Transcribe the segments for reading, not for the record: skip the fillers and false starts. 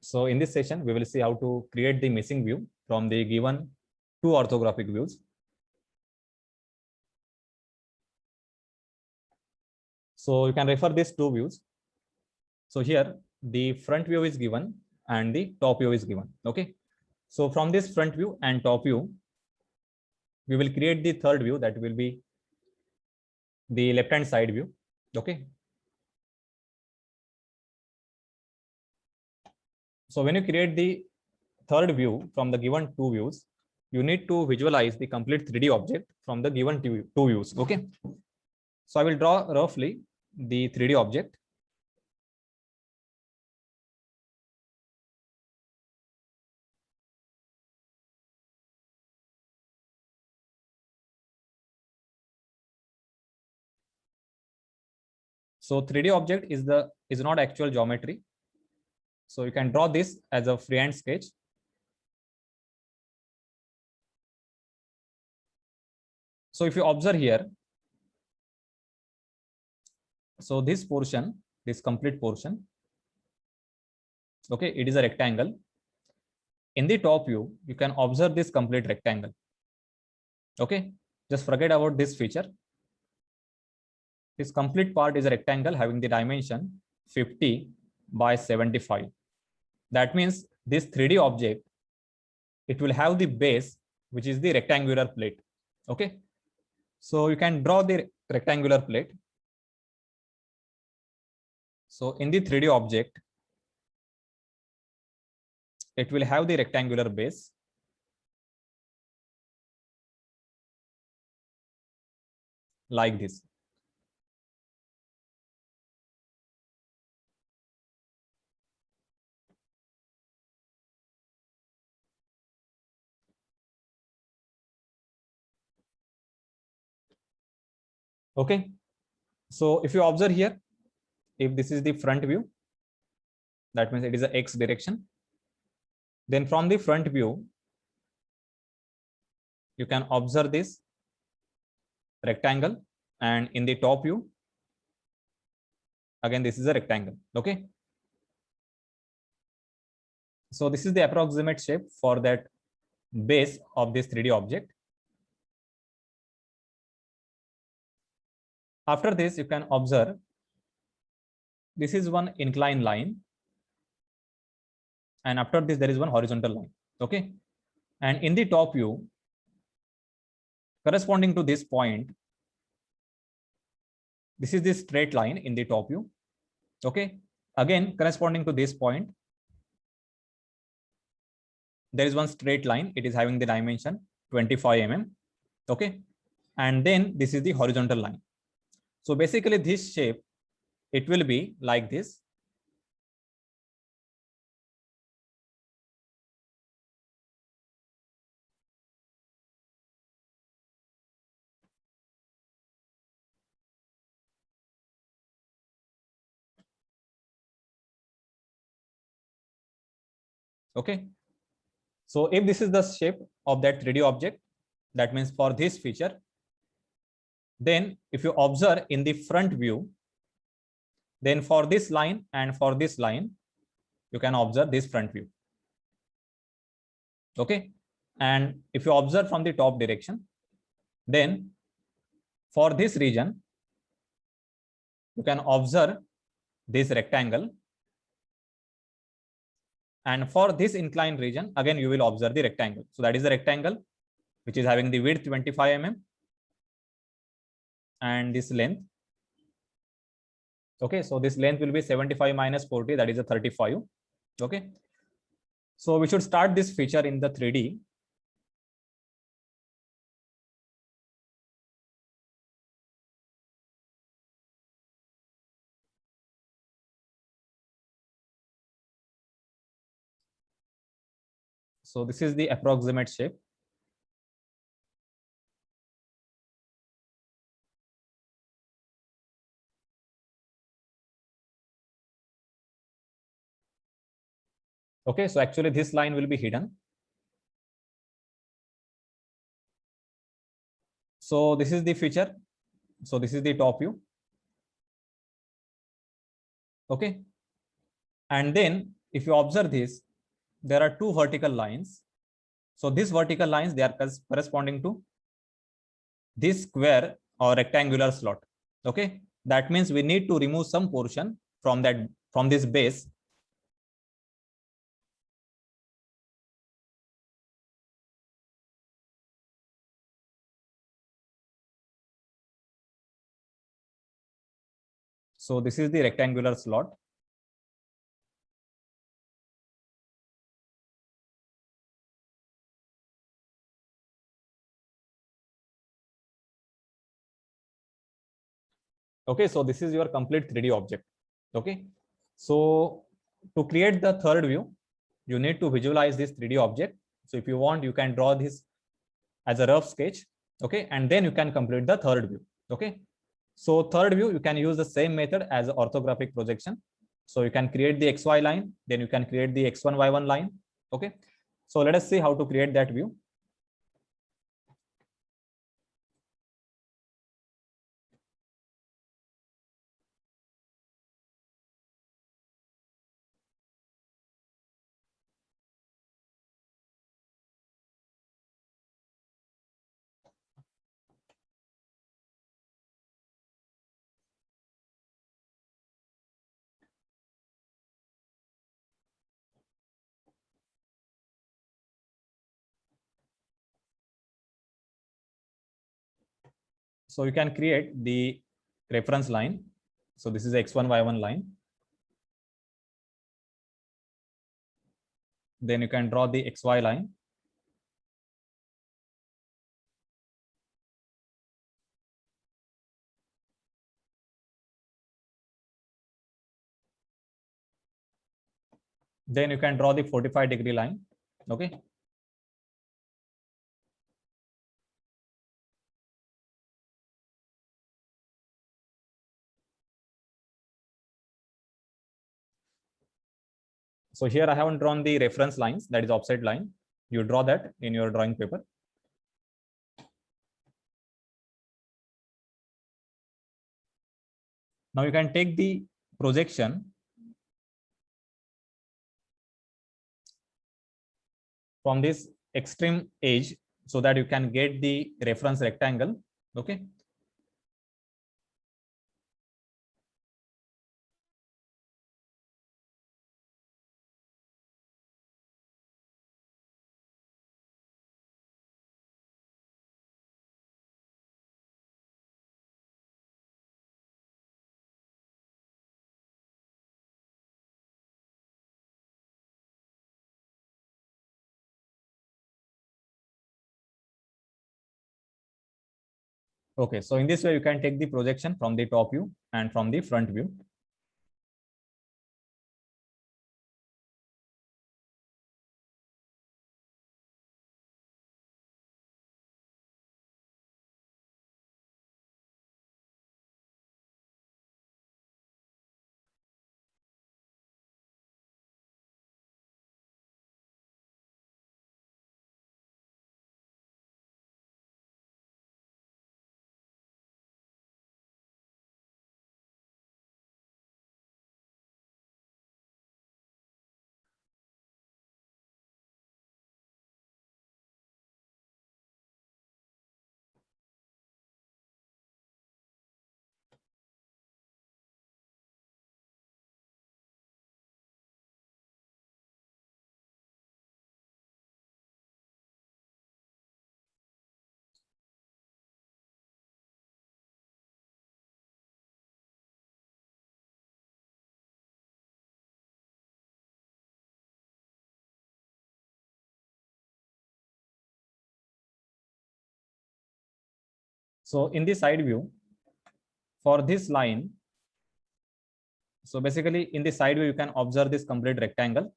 So in this session, we will see how to create the missing view from the given two orthographic views. So you can refer these two views. So here the front view is given and the top view is given. Okay. So from this front view and top view, we will create the third view, that will be the left hand side view. Okay. So when you create the third view from the given two views, you need to visualize the complete 3D object from the given two views. Okay. So I will draw roughly the 3D object. So 3D object is not actual geometry. So you can draw this as a freehand sketch. So if you observe here, so this portion, this complete portion, okay, it is a rectangle. In the top view, you can observe this complete rectangle. Okay, just forget about this feature. This complete part is a rectangle having the dimension 50 by 75. That means this 3D object, it will have the base, which is the rectangular plate. Okay, so you can draw the rectangular plate. So in the 3D object, it will have the rectangular base. Like this. Okay. So if you observe here, if this is the front view, that means it is a X direction. Then from the front view, you can observe this rectangle, and in the top view, again, this is a rectangle. Okay. So this is the approximate shape for that base of this 3D object. After this, you can observe this is one inclined line, and after this, there is one horizontal line. Okay. And in the top view, corresponding to this point, this is the straight line in the top view. Okay. Again, corresponding to this point, there is one straight line. It is having the dimension 25 mm. Okay. And then this is the horizontal line. So basically this shape, it will be like this. Okay. So if this is the shape of that 3D object, that means for this feature, then if you observe in the front view, then for this line and for this line, you can observe this front view. Okay. And if you observe from the top direction, then for this region, you can observe this rectangle. And for this inclined region, again, you will observe the rectangle. So that is the rectangle, which is having the width 25 mm and this length. Okay, so this length will be 75 minus 40, that is a 35. Okay, so we should start this feature in the 3D. So this is the approximate shape. Okay, so actually this line will be hidden. So this is the feature. So this is the top view. Okay. And then if you observe this, there are two vertical lines. So these vertical lines, they are corresponding to this square or rectangular slot. Okay, that means we need to remove some portion from that, from this base. So this is the rectangular slot. Okay, so this is your complete 3D object. Okay, so to create the third view, you need to visualize this 3D object. So if you want, you can draw this as a rough sketch. Okay, and then you can complete the third view. Okay, so third view, you can use the same method as orthographic projection. So you can create the XY line, then you can create the X1, Y1 line. Okay, so let us see how to create that view. So you can create the reference line. So this is X1, Y1 line. Then you can draw the XY line. Then you can draw the 45-degree line. Okay. So here I haven't drawn the reference lines, that is offset line. You draw that in your drawing paper. Now you can take the projection from this extreme edge so that you can get the reference rectangle. Okay. Okay, so in this way, you can take the projection from the top view and from the front view. So in the side view, for this line, so basically in the side view, you can observe this complete rectangle.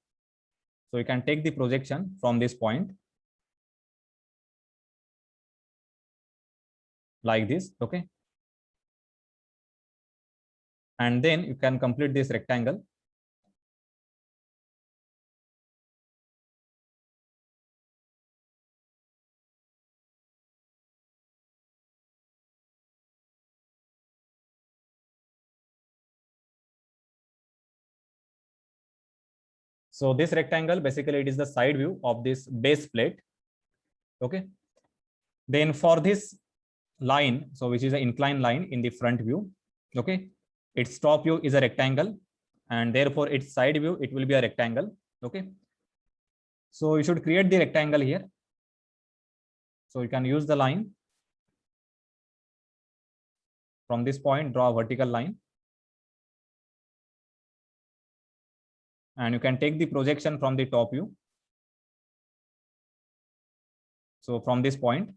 So you can take the projection from this point like this. Okay. And then you can complete this rectangle. So this rectangle, basically it is the side view of this base plate. Okay, then for this line, so which is an inclined line in the front view, okay, its top view is a rectangle, and therefore its side view, it will be a rectangle. Okay, so you should create the rectangle here. So you can use the line from this point, draw a vertical line, and you can take the projection from the top view. So from this point,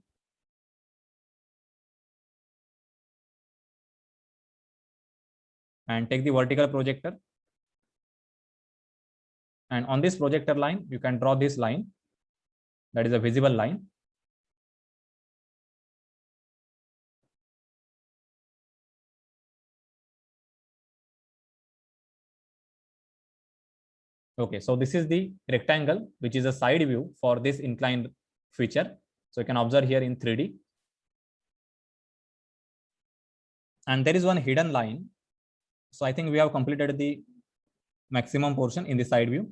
and take the vertical projector, and on this projector line you can draw this line, that is a visible line. Okay, so this is the rectangle, which is a side view for this inclined feature. So you can observe here in 3D. And there is one hidden line. So I think we have completed the maximum portion in the side view.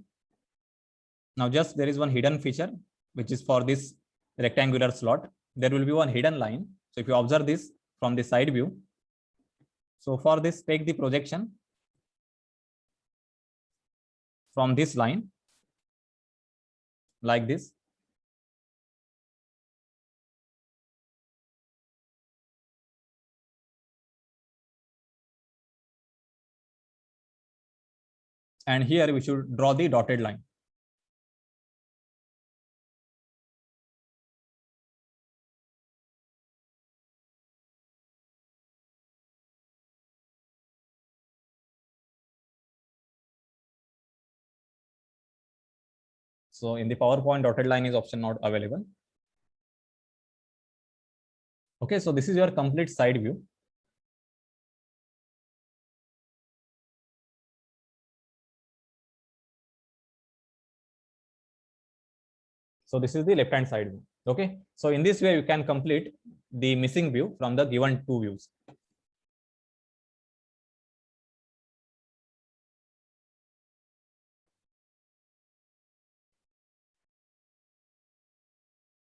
Now just there is one hidden feature, which is for this rectangular slot. There will be one hidden line. So if you observe this from the side view, so for this, take the projection from this line like this. And here we should draw the dotted line. So in the PowerPoint, dotted line is option not available. Okay, so this is your complete side view. So this is the left hand side view. Okay, so in this way you can complete the missing view from the given two views.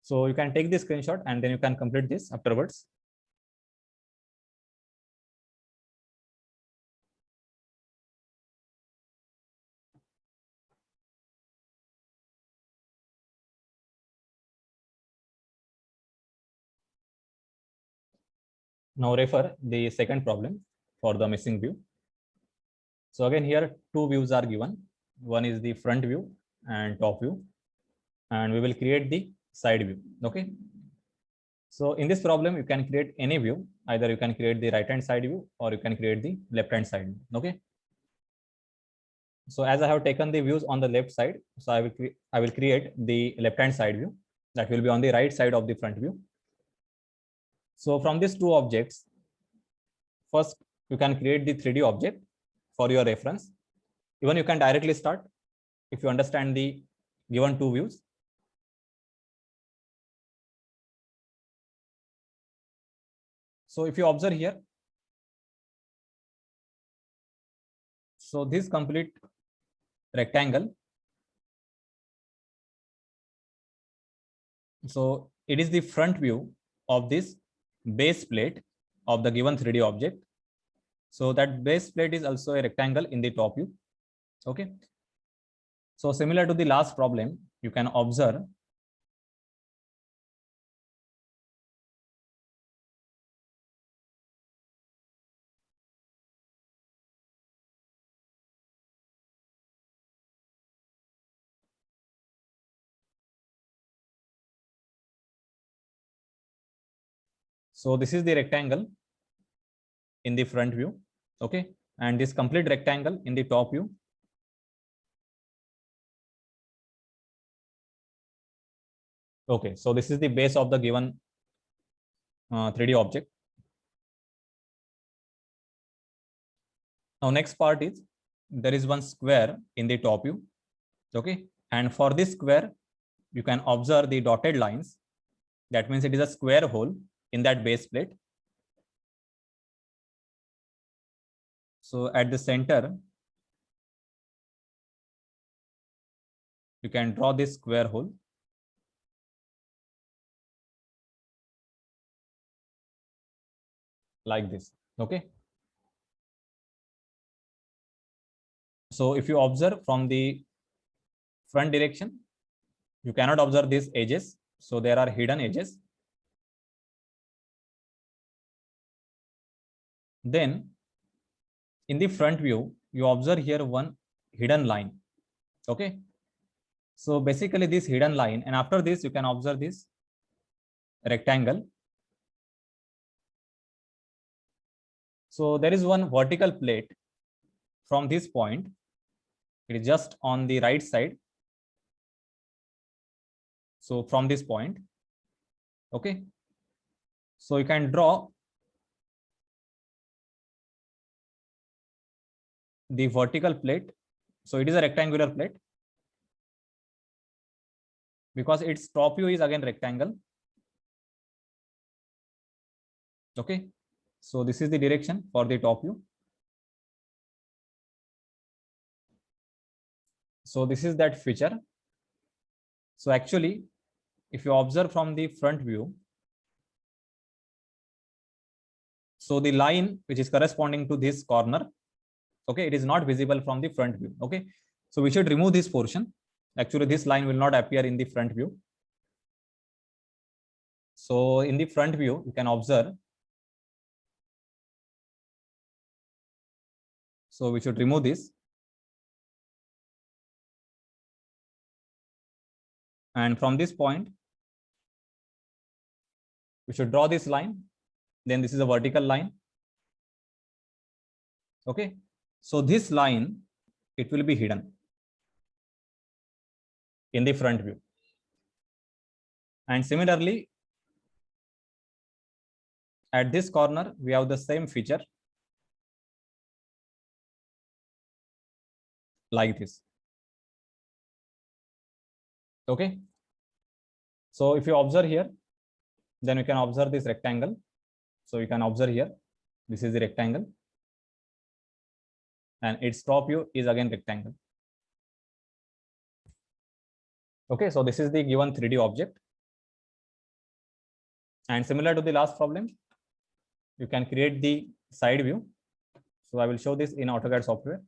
So you can take this screenshot and then you can complete this afterwards. Now refer the second problem for the missing view. So again, here two views are given. One is the front view and top view, and we will create the side view. Okay. So in this problem, you can create any view. Either you can create the right hand side view or you can create the left hand side view. Okay. So as I have taken the views on the left side, so I will create the left hand side view that will be on the right side of the front view. So from these two objects, first you can create the 3D object for your reference. Even you can directly start if you understand the given two views. So if you observe here, so this complete rectangle, so it is the front view of this base plate of the given 3D object. So that base plate is also a rectangle in the top view. Okay. So similar to the last problem, you can observe so this is the rectangle in the front view. Okay. And this complete rectangle in the top view. Okay. So this is the base of the given 3D object. Now next part is there is one square in the top view. Okay. And for this square, you can observe the dotted lines. That means it is a square hole in that base plate. So at the center, you can draw this square hole like this. Okay. So if you observe from the front direction, you cannot observe these edges. So there are hidden edges. Then in the front view, you observe here one hidden line. Okay. So basically this hidden line, and after this, you can observe this rectangle. So there is one vertical plate from this point. It is just on the right side. So from this point, okay. So you can draw the vertical plate. So it is a rectangular plate because its top view is again rectangle. Okay. So this is the direction for the top view. So this is that feature. So actually, if you observe from the front view, so the line which is corresponding to this corner, okay, it is not visible from the front view. Okay. So we should remove this portion. Actually, this line will not appear in the front view. So in the front view, you can observe. So we should remove this. And from this point, we should draw this line. Then this is a vertical line. Okay. So this line, it will be hidden in the front view. And similarly, at this corner, we have the same feature like this. Okay. So if you observe here, then we can observe this rectangle. So you can observe here, this is the rectangle. And its top view is again rectangle. Okay, so this is the given 3D object. And similar to the last problem, you can create the side view. So I will show this in AutoCAD software.